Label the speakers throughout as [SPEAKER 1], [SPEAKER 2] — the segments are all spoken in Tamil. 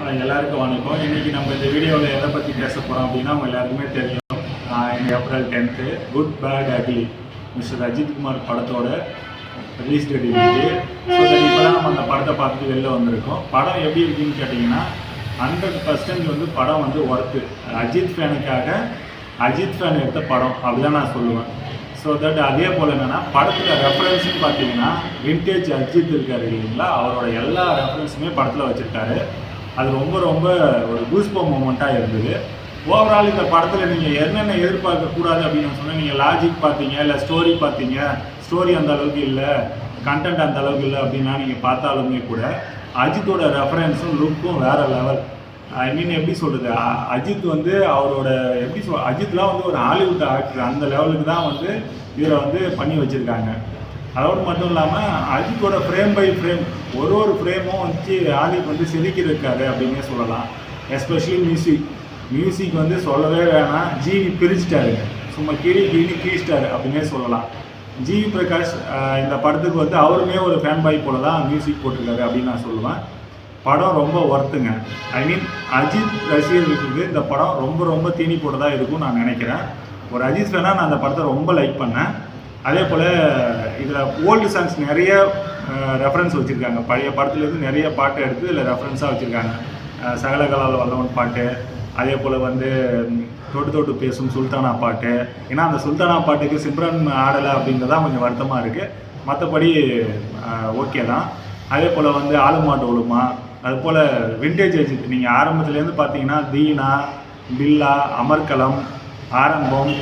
[SPEAKER 1] எல்லாருக்கும் வணக்கம். இன்றைக்கி நம்ம இந்த வீடியோவில் எதை பற்றி பேச போகிறோம் அப்படின்னா அவங்க எல்லாருக்குமே தெரியும். இந்த April 10th good bad ugly mister Ajith Kumar படத்தோட ரிலீஸ் டேட் இருக்குது. ஸோ இப்போ தான் நம்ம அந்த படத்தை பார்த்துட்டு வெளில வந்திருக்கோம். படம் எப்படி இருக்குன்னு கேட்டிங்கன்னா 100% வந்து படம் வந்து ஒர்த்து. அஜித் ஃபேனுக்காக அஜித் ஃபேன் எடுத்த படம் அப்படிதான் நான் சொல்லுவேன். ஸோ தட் அதே போல் என்னென்னா படத்தில் ரெஃபரன்ஸ்னு பார்த்தீங்கன்னா வின்டேஜ் அஜித் இருக்கார் இல்லைங்களா, அவரோட எல்லா ரெஃபரன்ஸுமே படத்தில் வச்சுருக்காரு. அது ரொம்ப ரொம்ப ஒரு கூஸ்பம் மூமெண்ட்டாக இருந்தது. ஓவரால் இந்த படத்தில் நீங்கள் என்னென்ன எதிர்பார்க்கக்கூடாது அப்படின்னு சொன்னால், நீங்கள் லாஜிக் பார்த்தீங்க இல்லை ஸ்டோரி பார்த்தீங்க, ஸ்டோரி அந்த அளவுக்கு இல்லை, கண்டென்ட் அந்த அளவுக்கு இல்லை அப்படின்னா நீங்கள் பார்த்தாலுமே கூட அஜித்தோட ரெஃபரன்ஸும் லுக்கும் வேறு லெவல். ஐ மீன் எப்படி சொல்கிறது, அஜித் வந்து அவரோட அஜித்லாம் வந்து ஒரு ஹாலிவுட் ஆக்டர் அந்த லெவலுக்கு தான் வந்து இதில் வந்து பண்ணி வச்சுருக்காங்க. அதோடு மட்டும் இல்லாமல் அஜித்தோட ஃப்ரேம் பை ஃப்ரேம் ஒரு ஃப்ரேமும் வச்சு ஆதிக் வந்து செதுக்கியிருக்காரு அப்படின்னே சொல்லலாம். எஸ்பெஷலி மியூசிக் வந்து சொல்லவே வேணாம், ஜிவி பிரிச்சிட்டாருங்க, சும்மா கீழிச்சிட்டாரு அப்படின்னே சொல்லலாம். ஜிவி பிரகாஷ் இந்த படத்துக்கு வந்து அவருமே ஒரு ஃபேன் பாய் போல தான் மியூசிக் போட்டிருக்காரு அப்படின்னு நான் சொல்லுவேன். படம் ரொம்ப ஒர்த்துங்க. ஐ மீன் அஜித் ரசிகர்களுக்கு இந்த படம் ரொம்ப ரொம்ப தீனி போட்டதாக இருக்கும்னு நான் நினைக்கிறேன். ஒரு அஜித் ஃபேனாக நான் அந்த படத்தை ரொம்ப லைக் பண்ணேன். அதே போல் இதில் ஓல்டு சாங்ஸ் நிறைய ரெஃபரன்ஸ் வச்சுருக்காங்க. பழைய படத்துலேருந்து நிறைய பாட்டு எடுத்து இதில் ரெஃபரன்ஸாக வச்சுருக்காங்க. சகலகலால் வல்லவன் பாட்டு, அதே போல் வந்து தொட்டு தொட்டு பேசும் சுல்தானா பாட்டு. ஏன்னா அந்த சுல்தானா பாட்டுக்கு சிம்ரன் ஆடலை அப்படின்றதான் கொஞ்சம் வருத்தமாக இருக்குது. மற்றபடி ஓகே தான். அதே போல் வந்து ஆளுமாட்டு ஒழுமா, அதுபோல் விண்டேஜ் அஜித் நீங்கள் ஆரம்பத்துலேருந்து பார்த்தீங்கன்னா தீனா, பில்லா, அமர்கலம், ஆரம்பம்,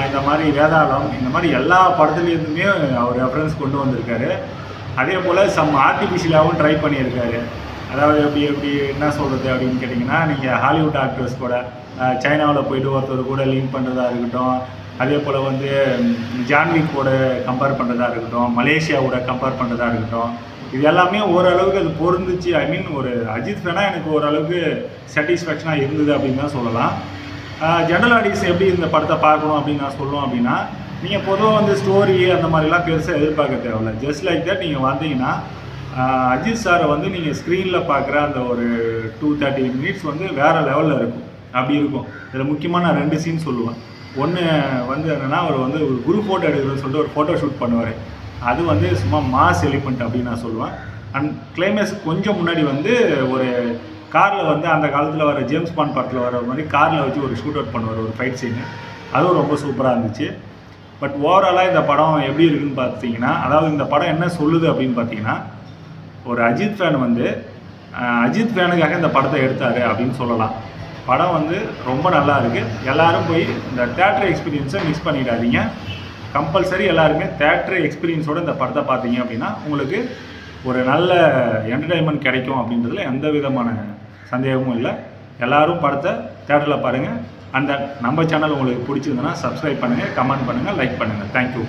[SPEAKER 1] இந்த மாதிரி வேதாளம், இந்த மாதிரி எல்லா படத்துலேருந்துமே அவர் ரெஃபரன்ஸ் கொண்டு வந்திருக்காரு. அதே போல் சம் ஆர்டிஃபிஷியலாகவும் ட்ரை பண்ணியிருக்காரு. அதாவது எப்படி என்ன சொல்கிறது அப்படின்னு கேட்டிங்கன்னா, நீங்கள் ஹாலிவுட் ஆக்டர்ஸ் கூட சைனாவில் போய்ட்டு ஒருத்தர் கூட லிங்க் பண்ணுறதா இருக்கட்டும், அதே போல் வந்து ஜான்விக்கோட கம்பேர் பண்ணுறதா இருக்கட்டும், மலேசியாவோட கம்பேர் பண்ணுறதா இருக்கட்டும், இது எல்லாமே ஓரளவுக்கு அது பொருந்துச்சு. ஐ மீன் ஒரு அஜித் ஃபேனாக எனக்கு ஓரளவுக்கு சாட்டிஸ்ஃபேக்ஷனாக இருந்தது அப்படின்னு தான் சொல்லலாம். ஜென்ரல் ஆடியன்ஸ் எப்படி இந்த படத்தை பார்க்கணும் அப்படின்னு நான் சொல்லுவோம் அப்படின்னா, நீங்கள் பொதுவாக வந்து ஸ்டோரி அந்த மாதிரிலாம் பெருசாக எதிர்பார்க்க தேவையில்ல. ஜஸ்ட் லைக் தட் நீங்கள் வந்தீங்கன்னா அஜித் சாரை வந்து நீங்கள் ஸ்க்ரீனில் பார்க்குற அந்த ஒரு 230 மினிட்ஸ் வந்து வேறு லெவலில் இருக்கும். அப்படி இருக்கும். இதில் முக்கியமாக நான் 2 சீன் சொல்லுவேன். ஒன்று வந்து என்னென்னா, அவர் வந்து ஒரு குரூப் ஃபோட்டோ எடுக்கிறதுன்னு சொல்லிட்டு ஒரு ஃபோட்டோ ஷூட் பண்ணுவார். அது வந்து சும்மா மாஸ் எலிமெண்ட் அப்படின்னு நான் சொல்லுவேன். அண்ட் கிளைமேக்ஸ் கொஞ்சம் முன்னாடி வந்து ஒரு காரில் வந்து அந்த காலத்தில் வர ஜேம்ஸ் பாண்ட் படத்தில் வர மாதிரி காரில் வச்சு ஒரு ஷூட் அவுட் பண்ணுவார், ஒரு ஃபைட் சீனு. அதுவும் ரொம்ப சூப்பராக இருந்துச்சு. பட் ஓவராலாக இந்த படம் எப்படி இருக்குதுன்னு பார்த்தீங்கன்னா, அதாவது இந்த படம் என்ன சொல்லுது அப்படின்னு பார்த்தீங்கன்னா, ஒரு அஜித் ஃபேன் வந்து அஜித் ஃபேனுக்காக இந்த படத்தை எடுத்தார் அப்படின்னு சொல்லலாம். படம் வந்து ரொம்ப நல்லா இருக்குது. எல்லோரும் போய் இந்த தேட்டர் எக்ஸ்பீரியன்ஸை மிஸ் பண்ணிடாதீங்க. கம்பல்சரி எல்லாருமே தேட்டர் எக்ஸ்பீரியன்ஸோடு இந்த படத்தை பார்த்தீங்க அப்படின்னா உங்களுக்கு ஒரு நல்ல என்டர்டைன்மெண்ட் கிடைக்கும் அப்படின்றதுல எந்த விதமான சந்தேகமும் இல்லை. எல்லோரும் படத்தை தேட்டரில் பாருங்கள். அந்த நம்ம சேனல் உங்களுக்கு பிடிச்சிருந்ததுன்னா சப்ஸ்கிரைப் பண்ணுங்கள், கமெண்ட் பண்ணுங்கள், லைக் பண்ணுங்கள். தேங்க்யூ.